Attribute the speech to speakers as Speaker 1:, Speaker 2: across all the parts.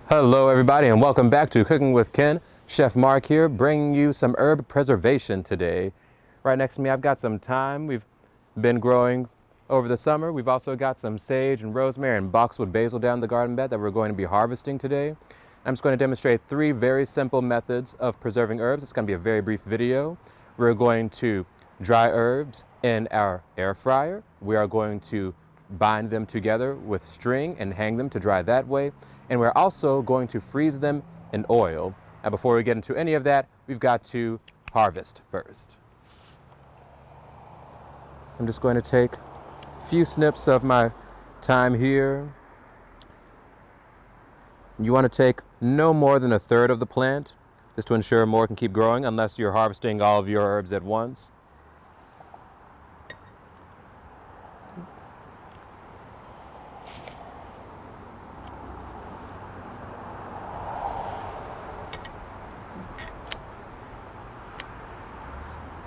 Speaker 1: Hello everybody and welcome back to Cooking with Ken. Chef Mark here, bringing you some herb preservation today. Right next to me I've got some thyme we've been growing over the summer. We've also got some sage and rosemary and boxwood basil down the garden bed that we're going to be harvesting today. I'm just going to demonstrate three very simple methods of preserving herbs. It's going to be a very brief video. We're going to dry herbs in our air fryer. We are going to bind them together with string and hang them to dry that way. And we're also going to freeze them in oil. Now before we get into any of that, we've got to harvest first. I'm just going to take a few snips of my thyme here. You want to take no more than a third of the plant, just to ensure more can keep growing, unless you're harvesting all of your herbs at once.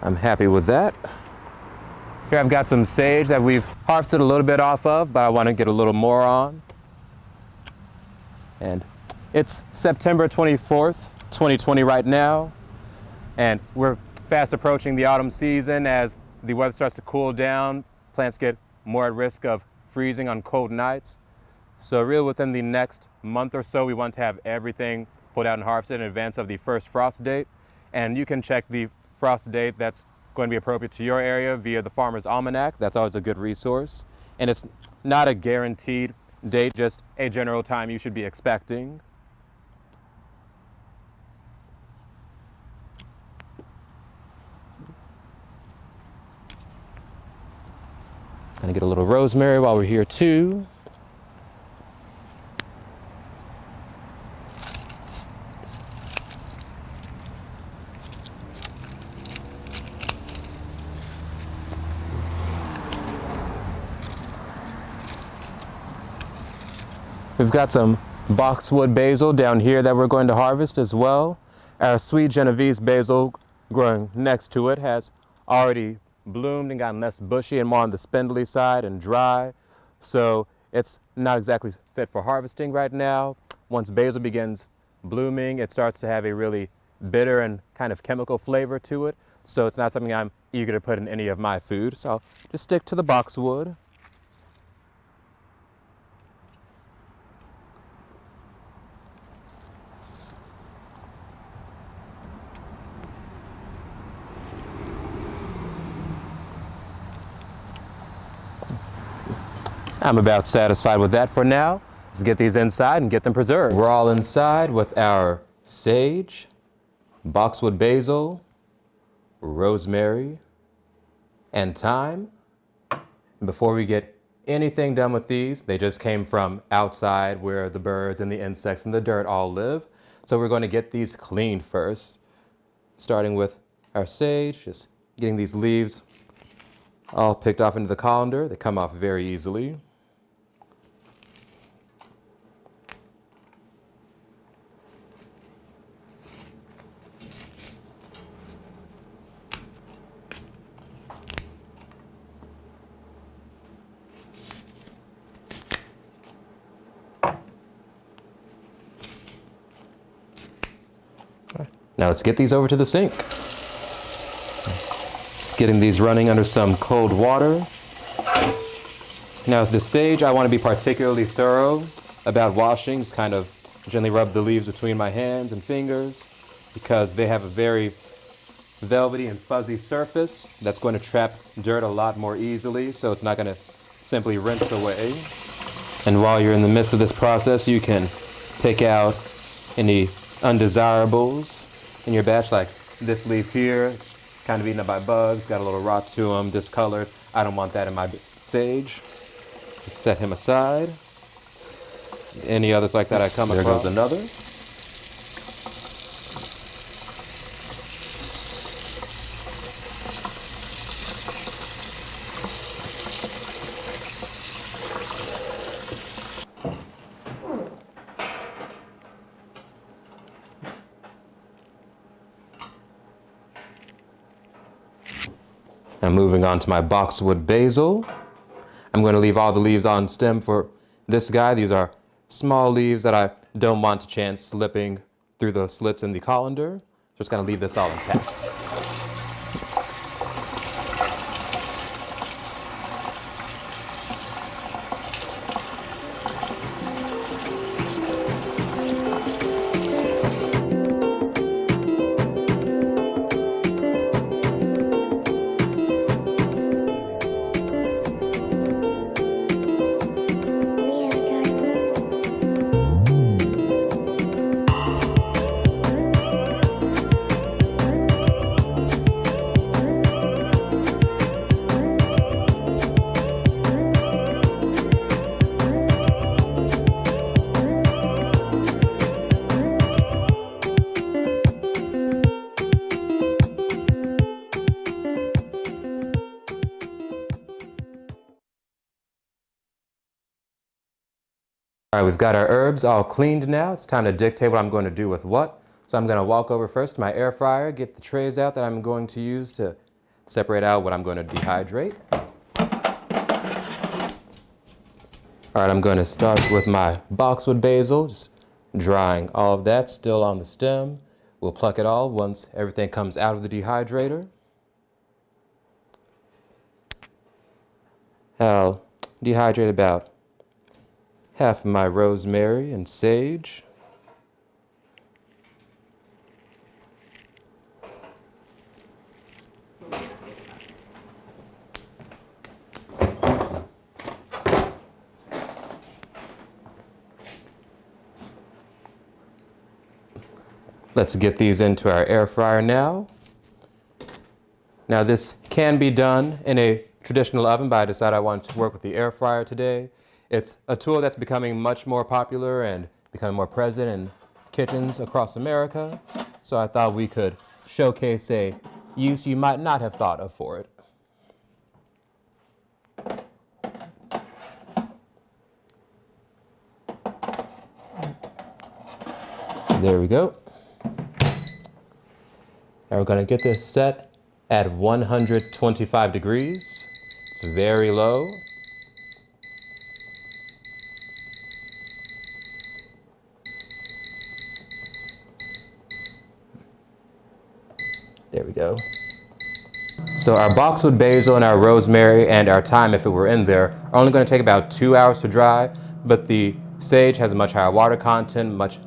Speaker 1: I'm happy with that. Here I've got some sage that we've harvested a little bit off of, but I want to get a little more on. And it's September 24th, 2020 right now. And we're fast approaching the autumn season. As the weather starts to cool down, plants get more at risk of freezing on cold nights. So really within the next month or so, we want to have everything pulled out and harvested in advance of the first frost date. And you can check the frost date that's going to be appropriate to your area via the Farmer's Almanac. That's always a good resource. And it's not a guaranteed date, just a general time you should be expecting. Gonna get a little rosemary while we're here too. We've got some boxwood basil down here that we're going to harvest as well. Our sweet Genovese basil growing next to it has already bloomed and gotten less bushy and more on the spindly side and dry. So it's not exactly fit for harvesting right now. Once basil begins blooming, it starts to have a really bitter and kind of chemical flavor to it. So it's not something I'm eager to put in any of my food. So I'll just stick to the boxwood. I'm about satisfied with that for now. Let's get these inside and get them preserved. We're all inside with our sage, boxwood basil, rosemary, and thyme. And before we get anything done with these, they just came from outside where the birds and the insects and the dirt all live. So we're going to get these cleaned first, starting with our sage, just getting these leaves all picked off into the colander. They come off very easily. Now let's get these over to the sink. Just getting these running under some cold water. Now with the sage, I want to be particularly thorough about washing. Just kind of gently rub the leaves between my hands and fingers because they have a very velvety and fuzzy surface that's going to trap dirt a lot more easily, so it's not going to simply rinse away. And while you're in the midst of this process, you can pick out any undesirables in your batch, like this leaf here, kind of eaten up by bugs, got a little rot to them, discolored. I don't want that in my sage. Just set him aside. Any others like that I come across. There goes another. Now moving on to my boxwood basil. I'm going to leave all the leaves on stem for this guy. These are small leaves that I don't want a chance slipping through the slits in the colander. Just gonna leave this all intact. All right, we've got our herbs all cleaned now. It's time to dictate what I'm going to do with what. So I'm going to walk over first to my air fryer, get the trays out that I'm going to use to separate out what I'm going to dehydrate. All right, I'm going to start with my Boxwood Basil, just drying all of that still on the stem. We'll pluck it all once everything comes out of the dehydrator. I'll dehydrate about half of my rosemary and sage. Let's get these into our air fryer now. Now this can be done in a traditional oven, but I decided I wanted to work with the air fryer today. It's a tool that's becoming much more popular and becoming more present in kitchens across America. So I thought we could showcase a use you might not have thought of for it. There we go. Now we're going to get this set at 125 degrees. It's very low. There we go. So our boxwood basil and our rosemary and our thyme, if it were in there, are only going to take about 2 hours to dry, but the sage has a much higher water content, much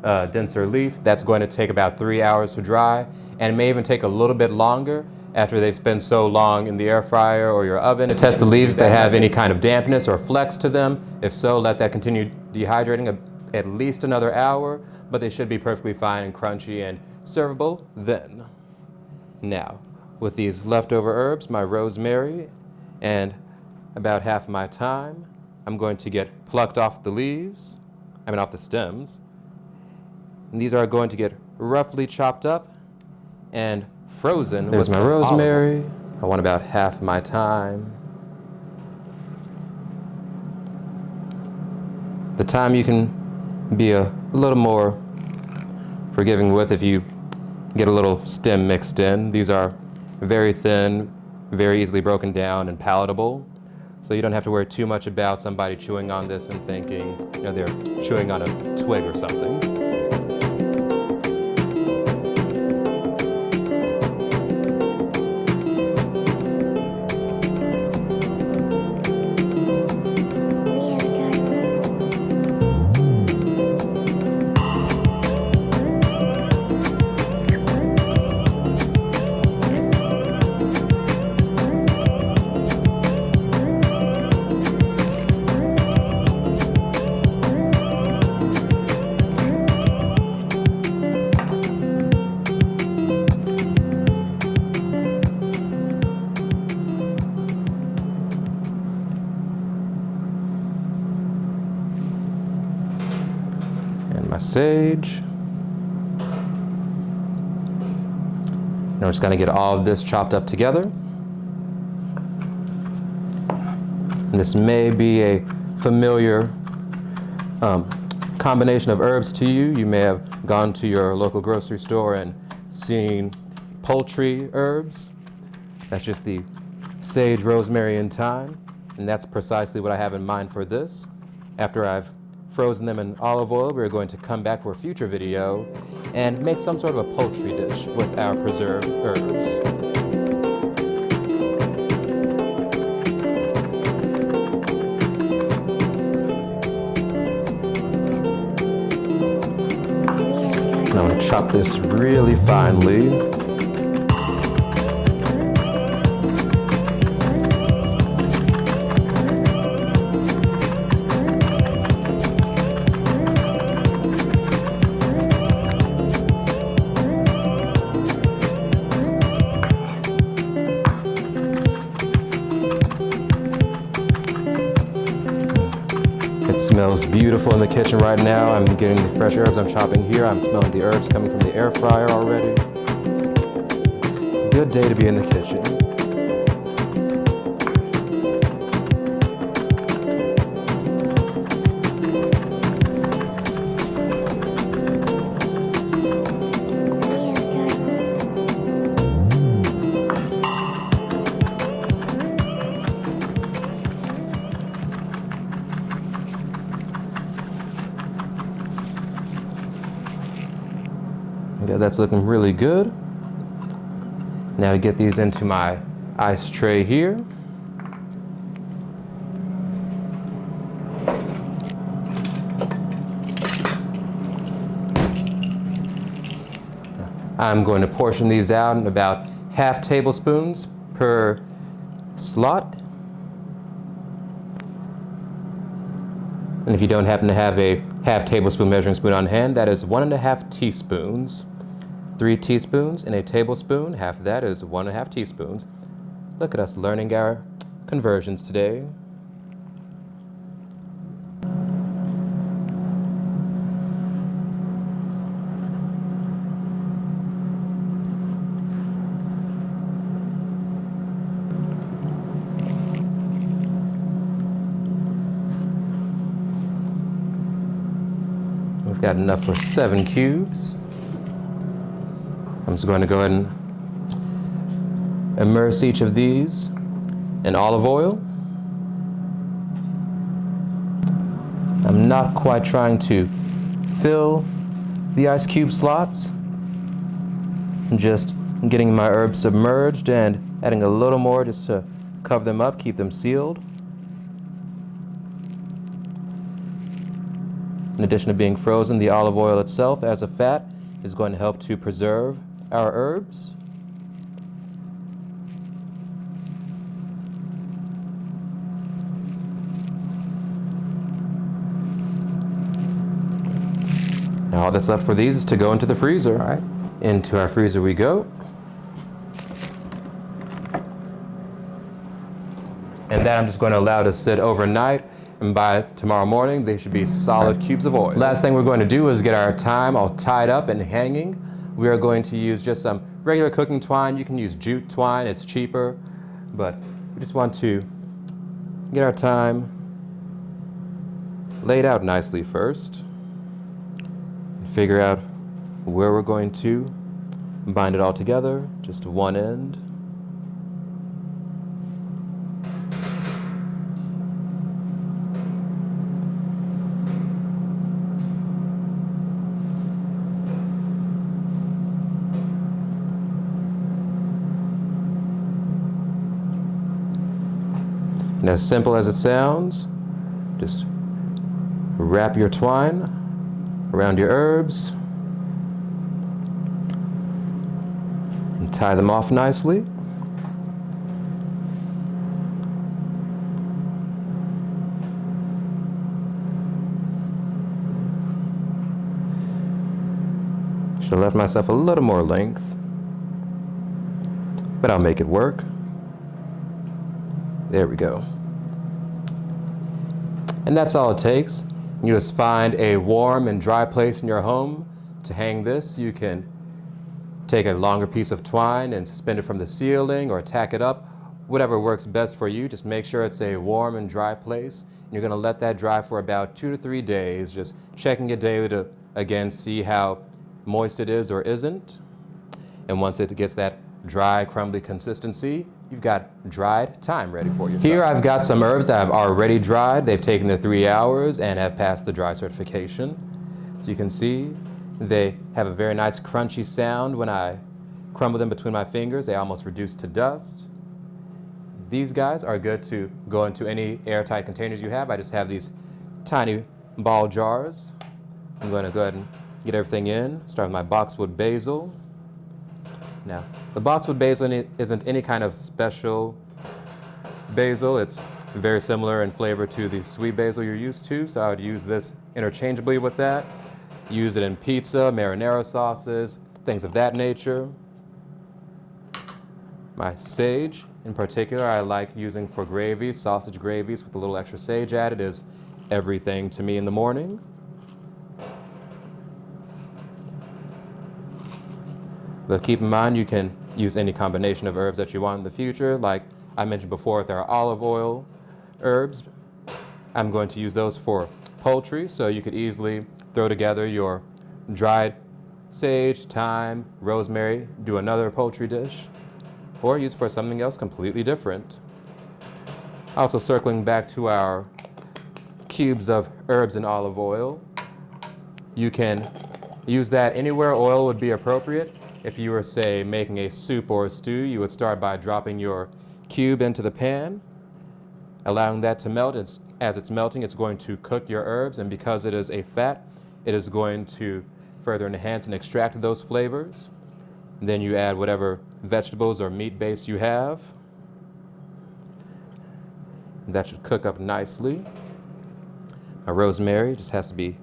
Speaker 1: denser leaf. That's going to take about 3 hours to dry, and it may even take a little bit longer after they've spent so long in the air fryer or your oven. Test the leaves if they have any kind of dampness or flex to them. If so, let that continue dehydrating at least another hour, but they should be perfectly fine and crunchy and servable then. Now, with these leftover herbs, my rosemary and about half my thyme, I'm going to get plucked off the leaves, off the stems. And these are going to get roughly chopped up and frozen. There's my rosemary. I want about half my thyme. The thyme you can be a little more forgiving with if you get a little stem mixed in. These are very thin, very easily broken down and palatable. So you don't have to worry too much about somebody chewing on this and thinking, they're chewing on a twig or something. My sage. Now we're just going to get all of this chopped up together. And this may be a familiar combination of herbs to you. You may have gone to your local grocery store and seen poultry herbs. That's just the sage, rosemary, and thyme. And that's precisely what I have in mind for this. After I've frozen them in olive oil, we're going to come back for a future video and make some sort of a poultry dish with our preserved herbs. I'm going to chop this really finely. It smells beautiful in the kitchen right now. I'm getting the fresh herbs I'm chopping here. I'm smelling the herbs coming from the air fryer already. Good day to be in the kitchen. Yeah, that's looking really good. Now I get these into my ice tray here. I'm going to portion these out in about half tablespoons per slot. And if you don't happen to have a half tablespoon measuring spoon on hand, that is 1.5 teaspoons. 3 teaspoons in a tablespoon, half of that is 1.5 teaspoons. Look at us learning our conversions today. We've got enough for 7 cubes. I'm just going to go ahead and immerse each of these in olive oil. I'm not quite trying to fill the ice cube slots. I'm just getting my herbs submerged and adding a little more just to cover them up, keep them sealed. In addition to being frozen, the olive oil itself as a fat is going to help to preserve our herbs. Now all that's left for these is to go into the freezer. All right, into our freezer we go. And that I'm just going to allow to sit overnight, and by tomorrow morning they should be solid cubes of oil. Last thing we're going to do is get our thyme all tied up and hanging. We are going to use just some regular cooking twine. You can use jute twine, it's cheaper, but we just want to get our thyme laid out nicely first. Figure out where we're going to bind it all together, just one end. And as simple as it sounds, just wrap your twine around your herbs and tie them off nicely. Should have left myself a little more length, but I'll make it work. There we go. And that's all it takes. You just find a warm and dry place in your home to hang this. You can take a longer piece of twine and suspend it from the ceiling or tack it up, whatever works best for you. Just make sure it's a warm and dry place. You're going to let that dry for about 2 to 3 days, just checking it daily to, again, see how moist it is or isn't. And once it gets that dry, crumbly consistency, you've got dried thyme ready for yourself. Here I've got some herbs that I've already dried. They've taken the 3 hours and have passed the dry certification. So you can see they have a very nice crunchy sound when I crumble them between my fingers. They almost reduce to dust. These guys are good to go into any airtight containers you have. I just have these tiny ball jars. I'm going to go ahead and get everything in. Start with my Boxwood Basil. Now, the Boxwood Basil isn't any kind of special basil. It's very similar in flavor to the sweet basil you're used to, so I would use this interchangeably with that. Use it in pizza, marinara sauces, things of that nature. My sage, in particular, I like using for gravies, sausage gravies with a little extra sage added is everything to me in the morning. But keep in mind, you can use any combination of herbs that you want in the future. Like I mentioned before, if there are olive oil herbs, I'm going to use those for poultry, so you could easily throw together your dried sage, thyme, rosemary, do another poultry dish, or use for something else completely different. Also circling back to our cubes of herbs and olive oil, you can use that anywhere oil would be appropriate. If you were, say, making a soup or a stew, you would start by dropping your cube into the pan, allowing that to melt. As it's melting, it's going to cook your herbs, and because it is a fat, it is going to further enhance and extract those flavors. And then you add whatever vegetables or meat base you have. That should cook up nicely. Now, rosemary just has to be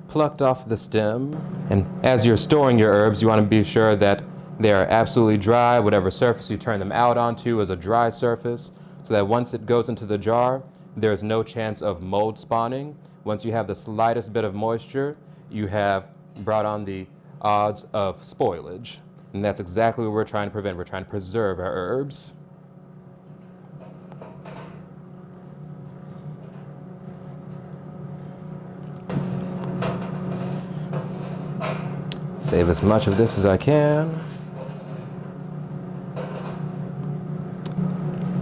Speaker 1: plucked off the stem. And as you're storing your herbs, you want to be sure that they are absolutely dry. Whatever surface you turn them out onto is a dry surface, so that once it goes into the jar, there's no chance of mold spawning. Once you have the slightest bit of moisture, you have brought on the odds of spoilage. And that's exactly what we're trying to prevent. We're trying to preserve our herbs. Save as much of this as I can.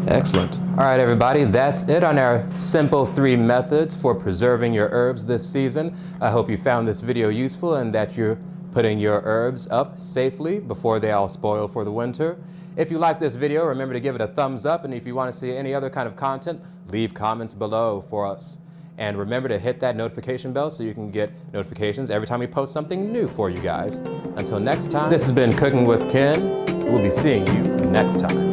Speaker 1: Excellent. All right, everybody, that's it on our simple 3 methods for preserving your herbs this season. I hope you found this video useful and that you're putting your herbs up safely before they all spoil for the winter. If you like this video, remember to give it a thumbs up, and if you want to see any other kind of content, leave comments below for us. And remember to hit that notification bell so you can get notifications every time we post something new for you guys. Until next time, this has been Cooking with Ken. We'll be seeing you next time.